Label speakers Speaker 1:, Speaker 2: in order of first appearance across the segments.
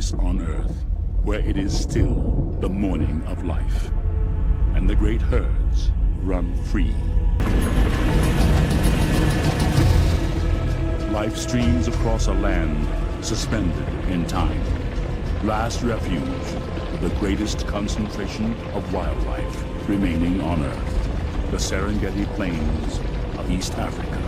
Speaker 1: place on Earth where it is still the morning of life, and the great herds run free. Life streams across a land suspended in time. Last refuge, the greatest concentration of wildlife remaining on Earth, the Serengeti Plains of East Africa.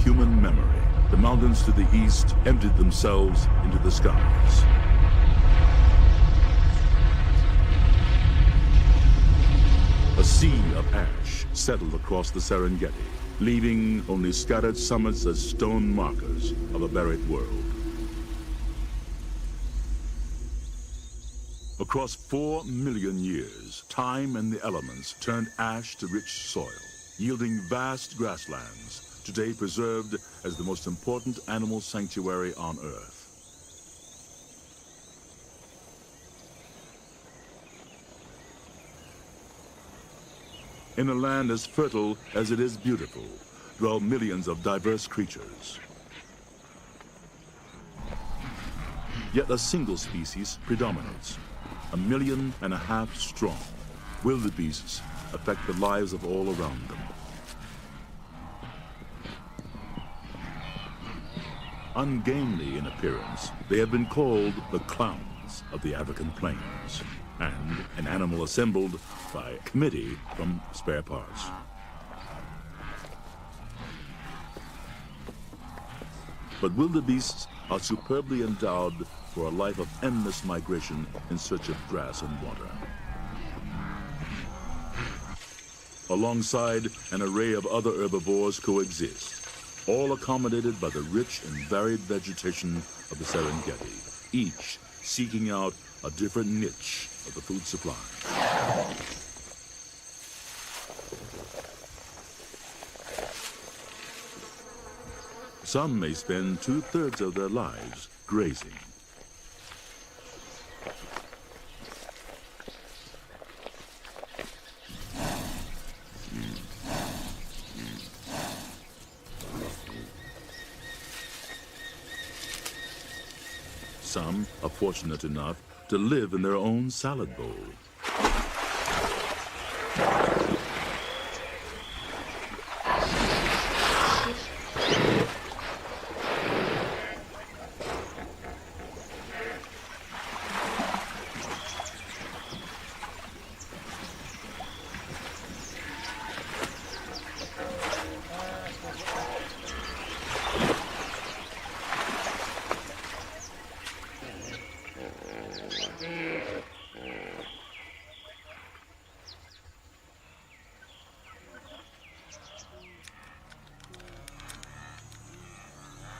Speaker 1: Human memory, the mountains to the east emptied themselves into the skies. A sea of ash settled across the Serengeti, leaving only scattered summits as stone markers of a buried world. Across 4 million years, time and the elements turned ash to rich soil, yielding vast grasslands, today preserved as the most important animal sanctuary on Earth. In a land as fertile as it is beautiful, dwell millions of diverse creatures. Yet a single species predominates, 1.5 million strong. Wildebeests affect the lives of all around them. Ungainly in appearance, they have been called the clowns of the African plains, and an animal assembled by a committee from spare parts. But wildebeests are superbly endowed for a life of endless migration in search of grass and water. Alongside an array of other herbivores coexist, all accommodated by the rich and varied vegetation of the Serengeti, each seeking out a different niche of the food supply. Some may spend 2/3 of their lives grazing. Some are fortunate enough to live in their own salad bowl.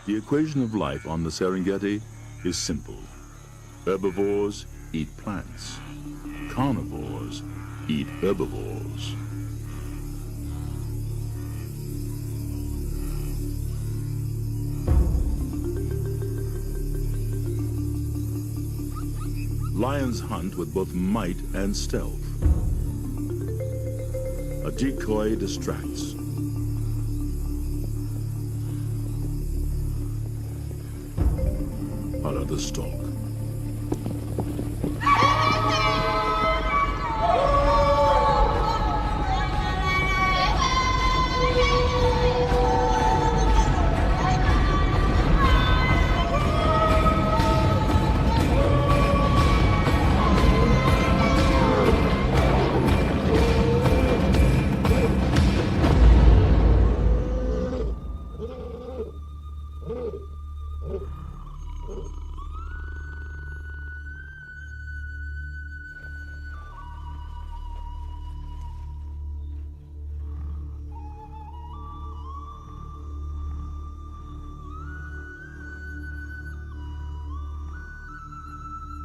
Speaker 1: The equation of life on the Serengeti is simple. Herbivores eat plants. Carnivores eat herbivores. Lions hunt with both might and stealth. A decoy distracts. The stalk.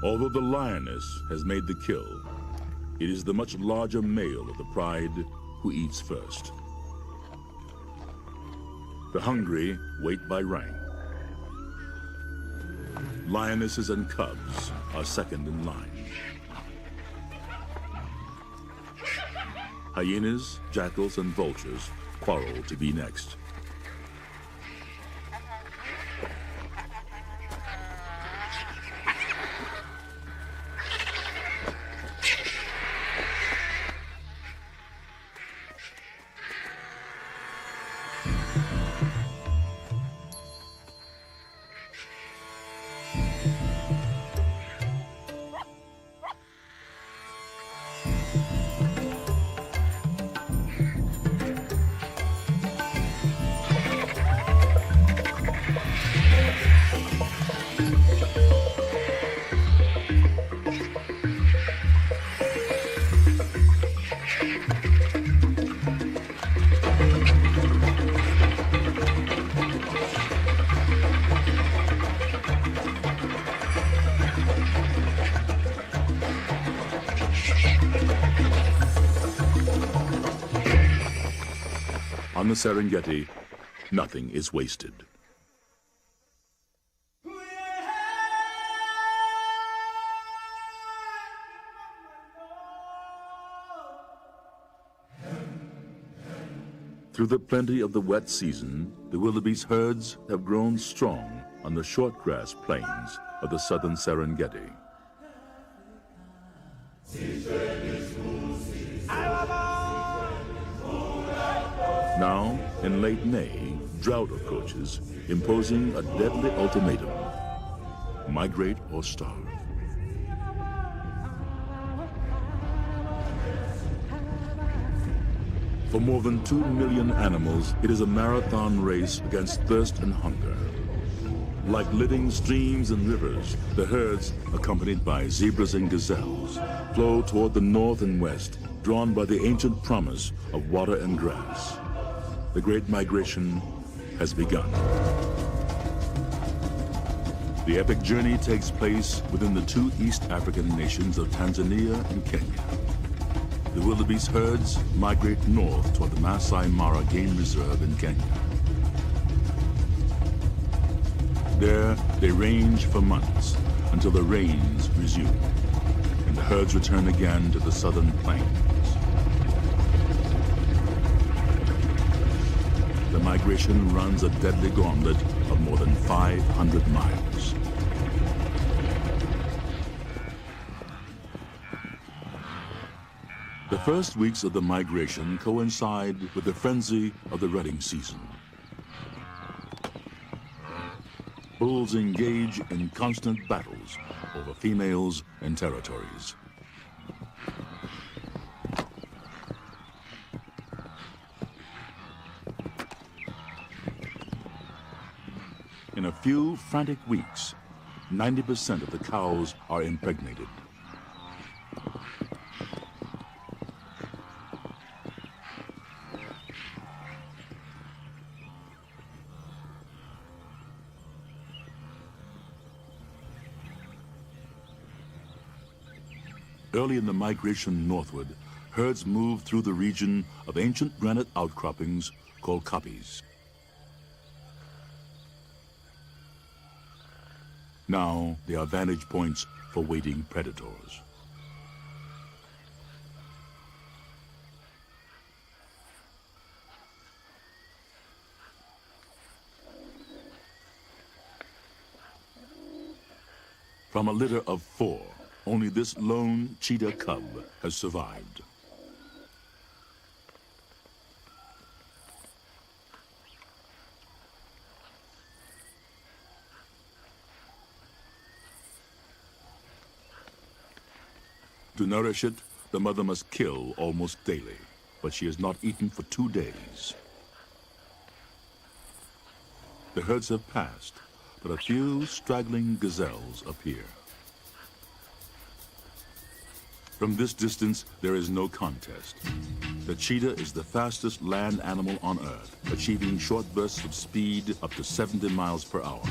Speaker 1: Although the lioness has made the kill, it is the much larger male of the pride who eats first. The hungry wait by rank. Lionesses and cubs are second in line. Hyenas, jackals, and vultures quarrel to be next. On the Serengeti, nothing is wasted. Through the plenty of the wet season, the wildebeest herds have grown strong on the shortgrass plains of the southern Serengeti. Now, in late May, drought approaches, imposing a deadly ultimatum: migrate or starve. For more than 2 million animals, it is a marathon race against thirst and hunger. Like living streams and rivers, the herds, accompanied by zebras and gazelles, flow toward the north and west, drawn by the ancient promise of water and grass. The great migration has begun. The epic journey takes place within the two East African nations of Tanzania and Kenya. The wildebeest herds migrate north toward the Masai Mara Game Reserve in Kenya. There, they range for months until the rains resume, and the herds return again to the southern plains. The migration runs a deadly gauntlet of more than 500 miles. The first weeks of the migration coincide with the frenzy of the rutting season. Bulls engage in constant battles over females and territories. In a few frantic weeks, 90% of the cows are impregnated. Early in the migration northward, herds move through the region of ancient granite outcroppings called kopjes. Now they are vantage points for waiting predators. From a litter of 4, only this lone cheetah cub has survived. To nourish it, the mother must kill almost daily, but she has not eaten for 2 days. The herds have passed, but a few straggling gazelles appear. From this distance, there is no contest. The cheetah is the fastest land animal on Earth, achieving short bursts of speed up to 70 miles per hour.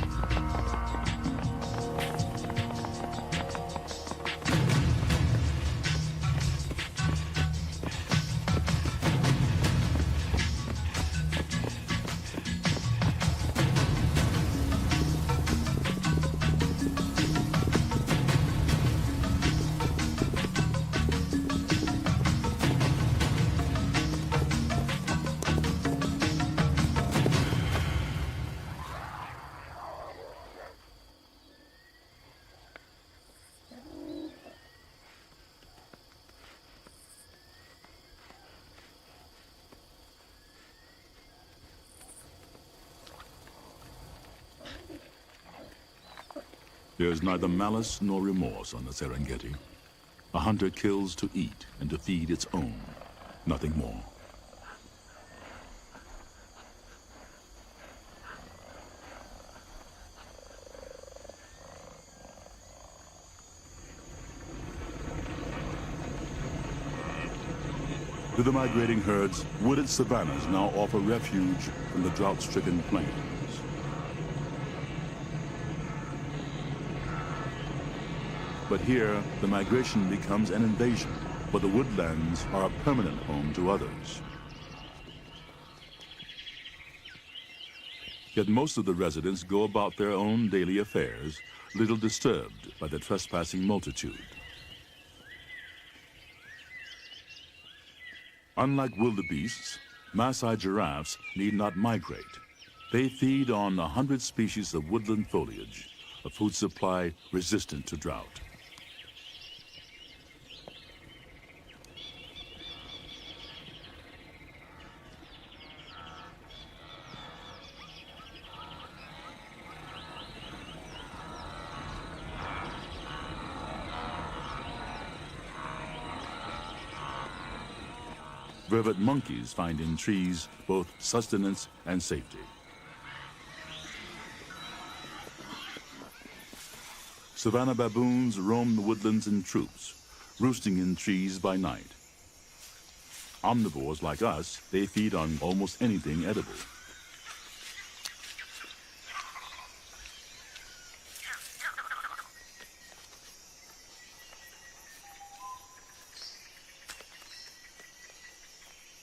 Speaker 1: There is neither malice nor remorse on the Serengeti. A hunter kills to eat and to feed its own, nothing more. To the migrating herds, wooded savannas now offer refuge from the drought-stricken plains. But here, the migration becomes an invasion, for the woodlands are a permanent home to others. Yet most of the residents go about their own daily affairs, little disturbed by the trespassing multitude. Unlike wildebeests, Maasai giraffes need not migrate. They feed on 100 species of woodland foliage, a food supply resistant to drought. Vervet monkeys find in trees both sustenance and safety. Savanna baboons roam the woodlands in troops, roosting in trees by night. Omnivores like us, they feed on almost anything edible.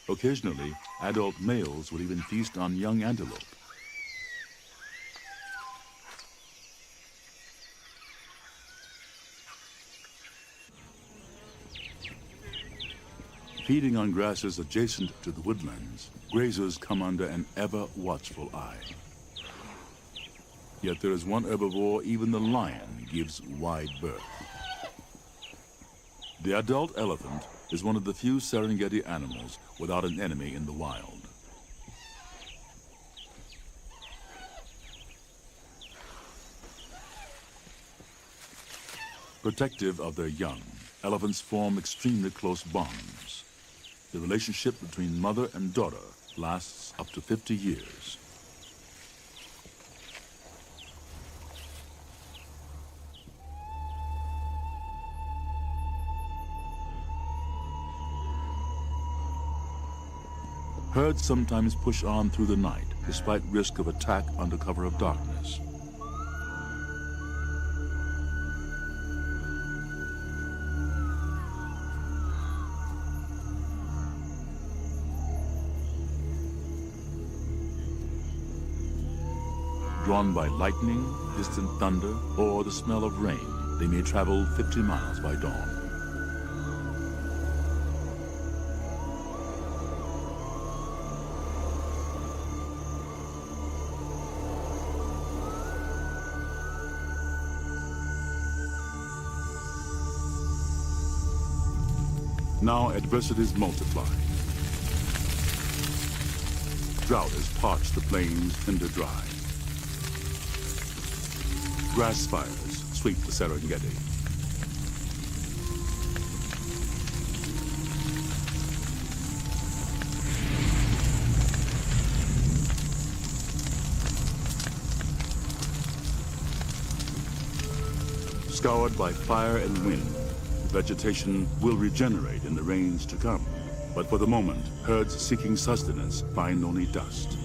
Speaker 1: Occasionally, adult males will even feast on young antelope. Feeding on grasses adjacent to the woodlands, grazers come under an ever-watchful eye. Yet there is one herbivore even the lion gives wide berth. The adult elephant is one of the few Serengeti animals without an enemy in the wild. Protective of their young, elephants form extremely close bonds. The relationship between mother and daughter lasts up to 50 years. Herds sometimes push on through the night, despite risk of attack under cover of darkness. Drawn by lightning, distant thunder, or the smell of rain, they may travel 50 miles by dawn. Now adversities multiply. Drought has parched the plains tinder dry. Grass fires sweep the Serengeti. Scoured by fire and wind, vegetation will regenerate in the rains to come. But for the moment, herds seeking sustenance find only dust.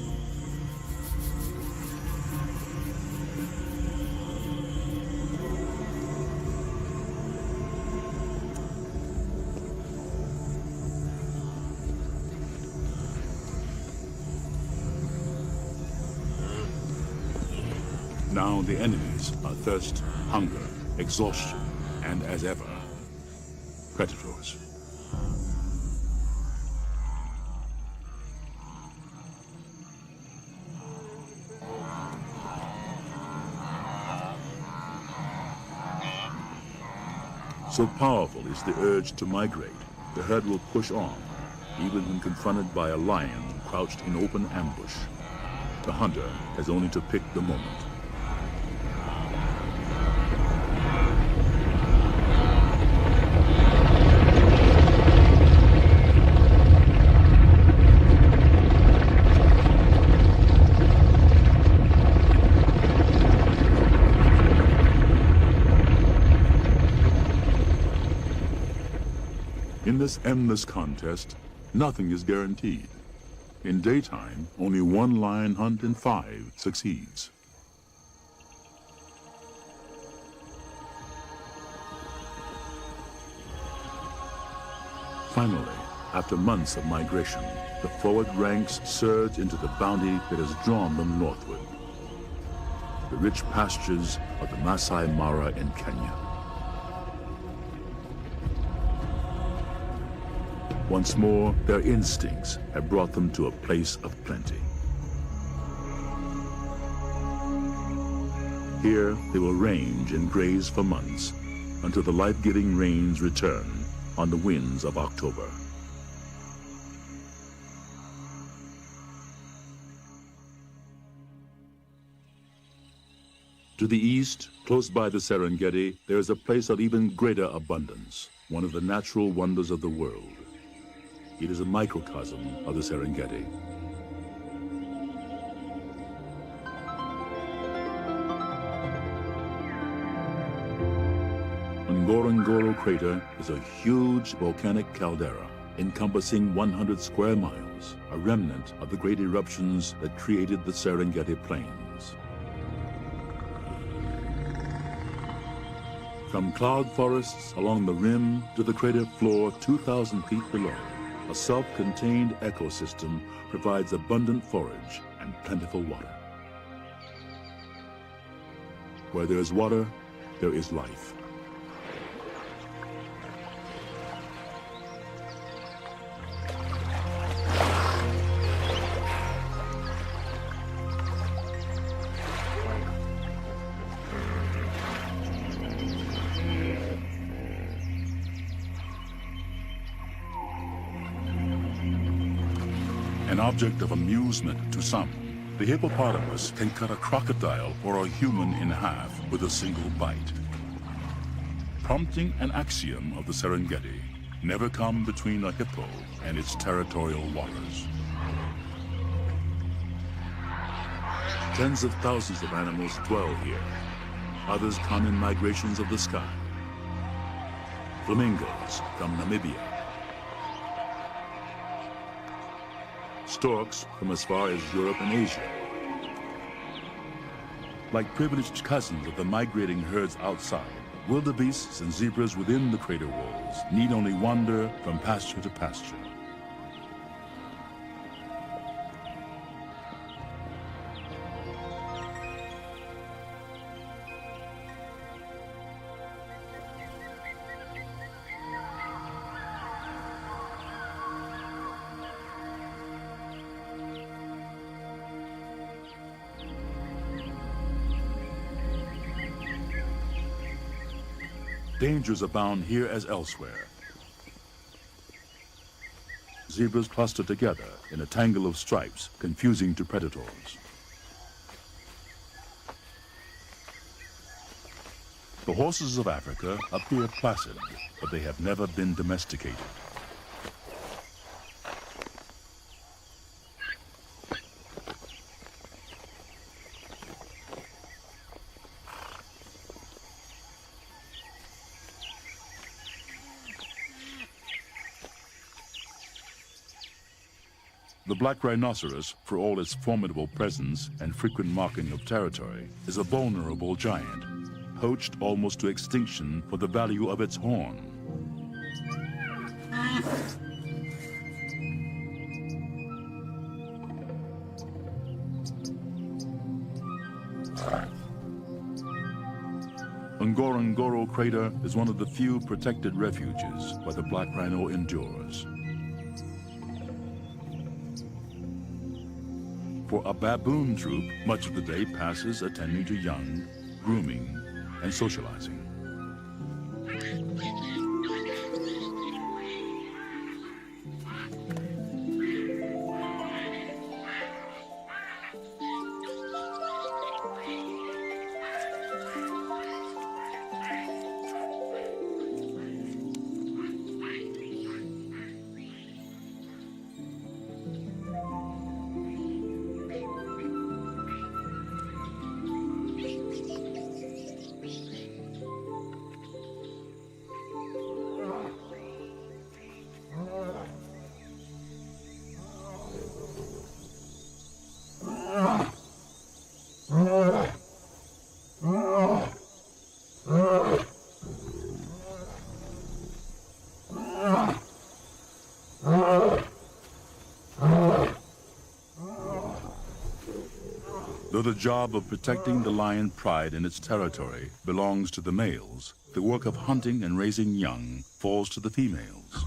Speaker 1: Now the enemies are thirst, hunger, exhaustion, and as ever, predators. So powerful is the urge to migrate, the herd will push on, even when confronted by a lion crouched in open ambush. The hunter has only to pick the moment. this endless contest, nothing is guaranteed. In daytime, only one lion hunt in 5 succeeds. Finally, after months of migration, the forward ranks surge into the bounty that has drawn them northward. The rich pastures of the Masai Mara in Kenya. Once more, their instincts have brought them to a place of plenty. Here, they will range and graze for months until the life-giving rains return on the winds of October. To the east, close by the Serengeti, there is a place of even greater abundance, one of the natural wonders of the world. It is a microcosm of the Serengeti. Ngorongoro crater is a huge volcanic caldera encompassing 100 square miles, a remnant of the great eruptions that created the Serengeti plains. From cloud forests along the rim to the crater floor 2,000 feet below, a self-contained ecosystem provides abundant forage and plentiful water. Where there is water, there is life. An object of amusement to some, the hippopotamus can cut a crocodile or a human in half with a single bite. Prompting an axiom of the Serengeti, never come between a hippo and its territorial waters. Tens of thousands of animals dwell here. Others come in migrations of the sky. Flamingos from Namibia. Storks from as far as Europe and Asia. Like privileged cousins of the migrating herds outside, wildebeests and zebras within the crater walls need only wander from pasture to pasture. Dangers abound here as elsewhere. Zebras cluster together in a tangle of stripes, confusing to predators. The horses of Africa appear placid, but they have never been domesticated. The black rhinoceros, for all its formidable presence and frequent marking of territory, is a vulnerable giant, poached almost to extinction for the value of its horn. Ngorongoro crater is one of the few protected refuges where the black rhino endures. For a baboon troop, much of the day passes attending to young, grooming, and socializing. Though the job of protecting the lion pride in its territory belongs to the males, the work of hunting and raising young falls to the females.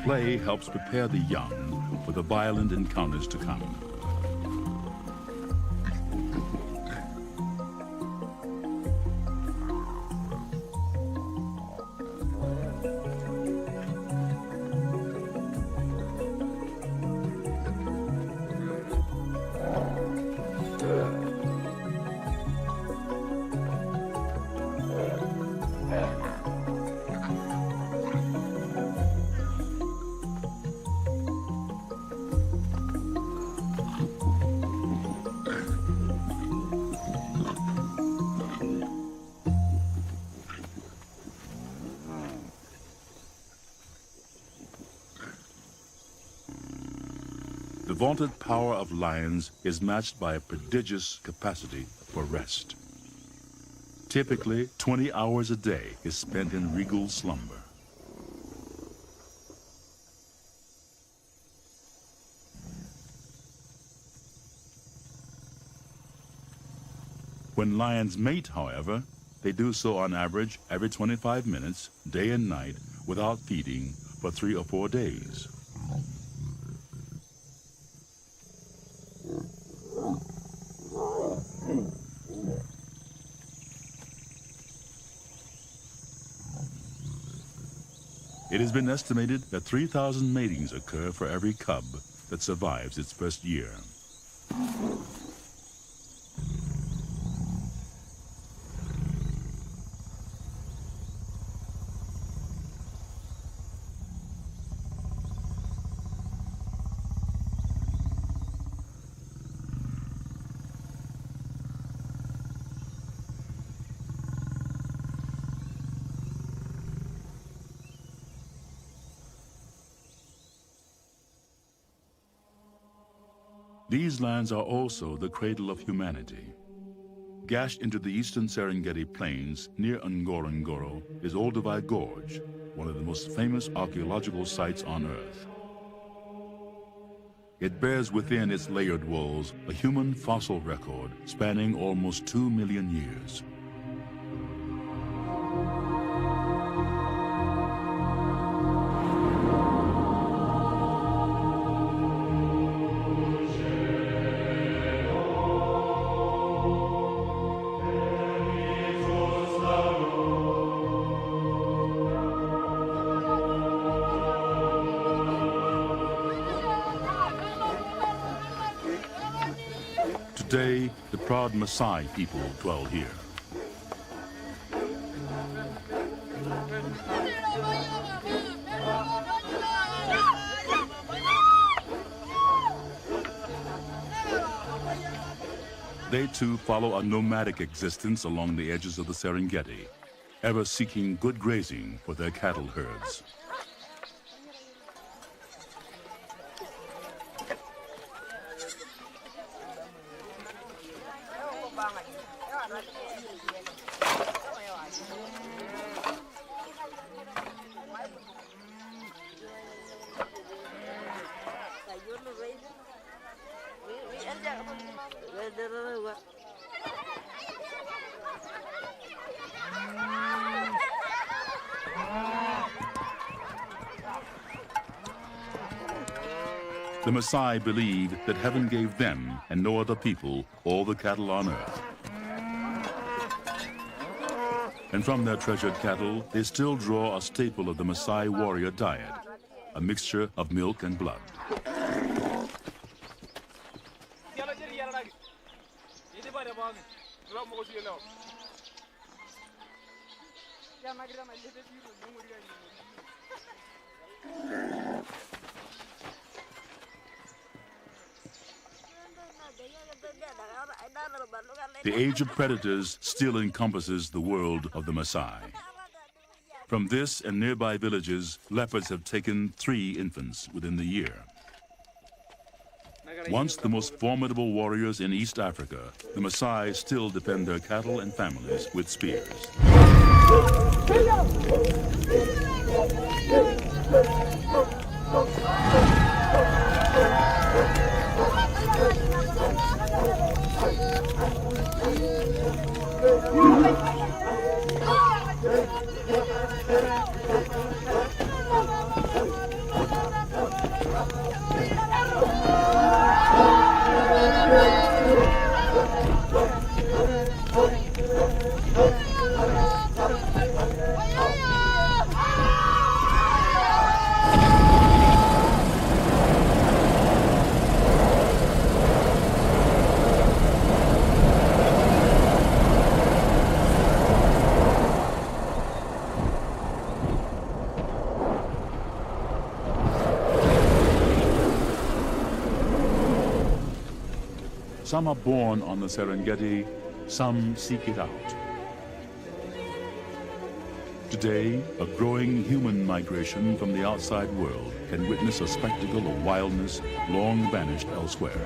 Speaker 1: Play helps prepare the young for the violent encounters to come. The vaunted power of lions is matched by a prodigious capacity for rest. Typically, 20 hours a day is spent in regal slumber. When lions mate, however, they do so on average every 25 minutes, day and night, without feeding for 3 or 4 days. It has been estimated that 3,000 matings occur for every cub that survives its first year. These lands are also the cradle of humanity. Gashed into the eastern Serengeti plains near Ngorongoro is Olduvai Gorge, one of the most famous archaeological sites on Earth. It bears within its layered walls a human fossil record spanning almost 2 million years. Today, the proud Maasai people dwell here. They too follow a nomadic existence along the edges of the Serengeti, ever seeking good grazing for their cattle herds. The Maasai believe that heaven gave them and no other people all the cattle on earth. And from their treasured cattle, they still draw a staple of the Maasai warrior diet, a mixture of milk and blood. The age of predators still encompasses the world of the Maasai. From this and nearby villages, leopards have taken 3 infants within the year. Once the most formidable warriors in East Africa, the Maasai still defend their cattle and families with spears. Some are born on the Serengeti, some seek it out. Today, a growing human migration from the outside world can witness a spectacle of wildness long vanished elsewhere.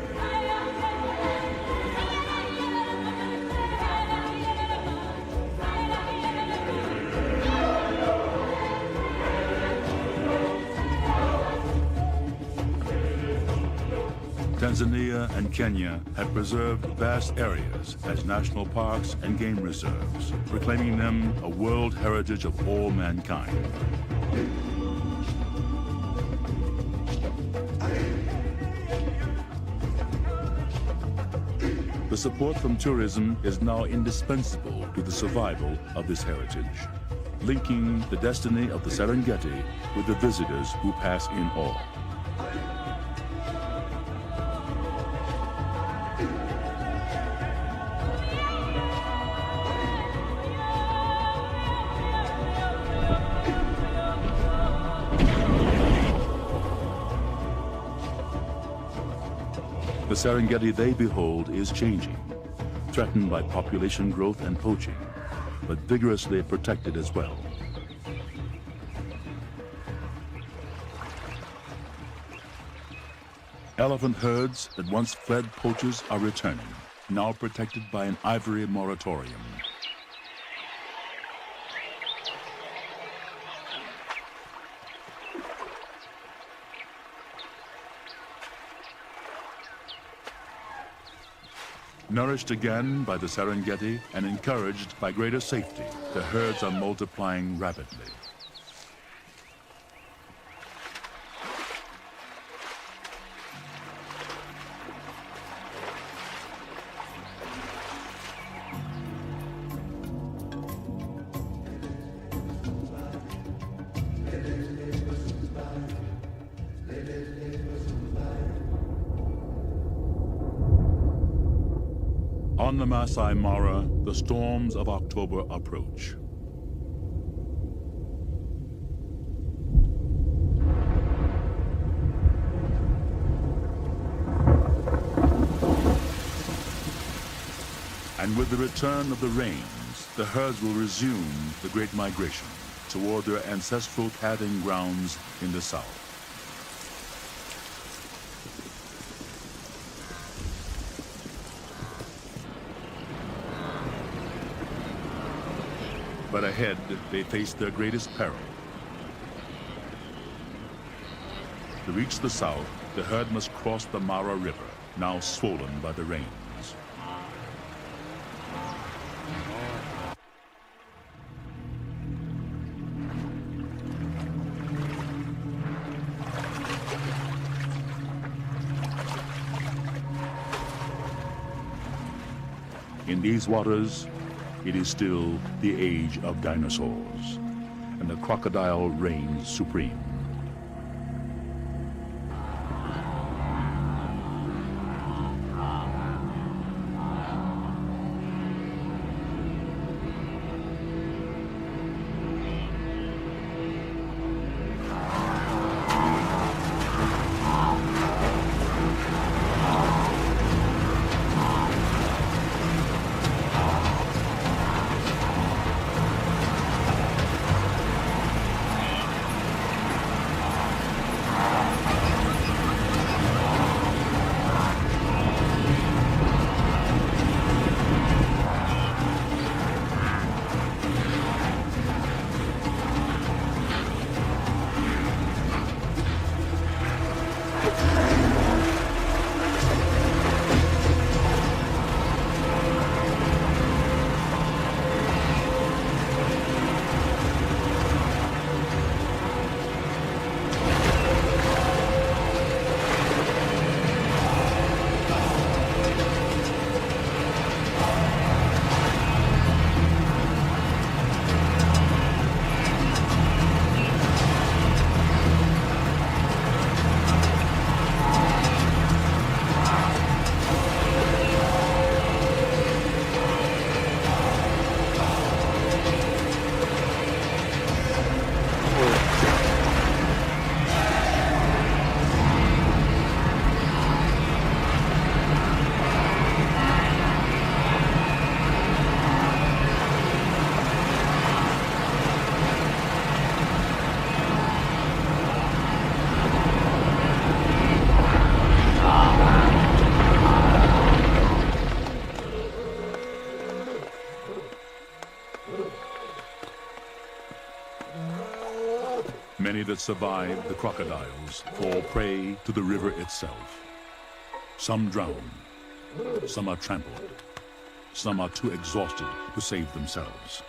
Speaker 1: Tanzania and Kenya have preserved vast areas as national parks and game reserves, proclaiming them a world heritage of all mankind. The support from tourism is now indispensable to the survival of this heritage, linking the destiny of the Serengeti with the visitors who pass in awe. The Serengeti they behold is changing, threatened by population growth and poaching, but vigorously protected as well. Elephant herds that once fled poachers are returning, now protected by an ivory moratorium. Nourished again by the Serengeti and encouraged by greater safety, the herds are multiplying rapidly. On the Masai Mara, the storms of October approach. And with the return of the rains, the herds will resume the great migration toward their ancestral calving grounds in the south. But ahead, they face their greatest peril. To reach the south, the herd must cross the Mara River, now swollen by the rains. In these waters, it is still the age of dinosaurs, and the crocodile reigns supreme. that survive the crocodiles fall prey to the river itself. Some drown, some are trampled, some are too exhausted to save themselves.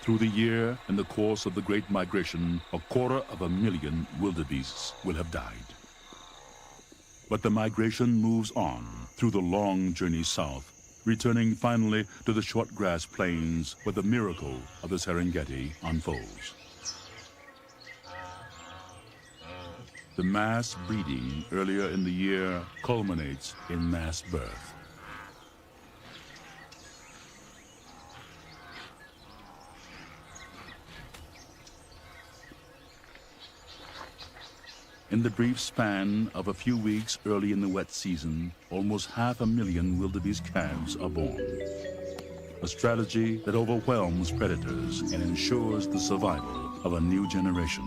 Speaker 1: Through the year, in the course of the Great Migration, 250,000 wildebeests will have died. But the migration moves on through the long journey south, returning finally to the short grass plains where the miracle of the Serengeti unfolds. The mass breeding earlier in the year culminates in mass birth. In the brief span of a few weeks early in the wet season, almost 500,000 wildebeest calves are born. A strategy that overwhelms predators and ensures the survival of a new generation.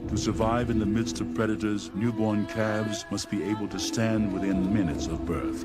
Speaker 1: To survive in the midst of predators, newborn calves must be able to stand within minutes of birth.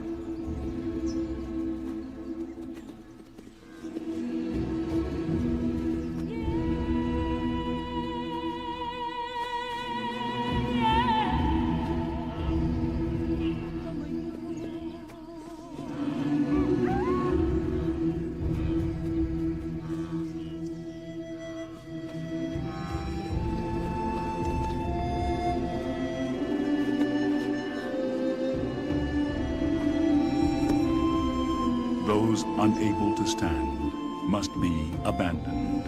Speaker 1: Those unable to stand must be abandoned.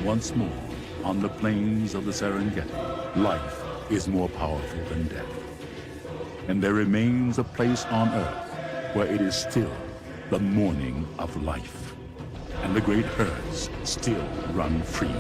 Speaker 1: Once more, on the plains of the Serengeti, life is more powerful than death. And there remains a place on earth where it is still the morning of life, and the great herds still run free.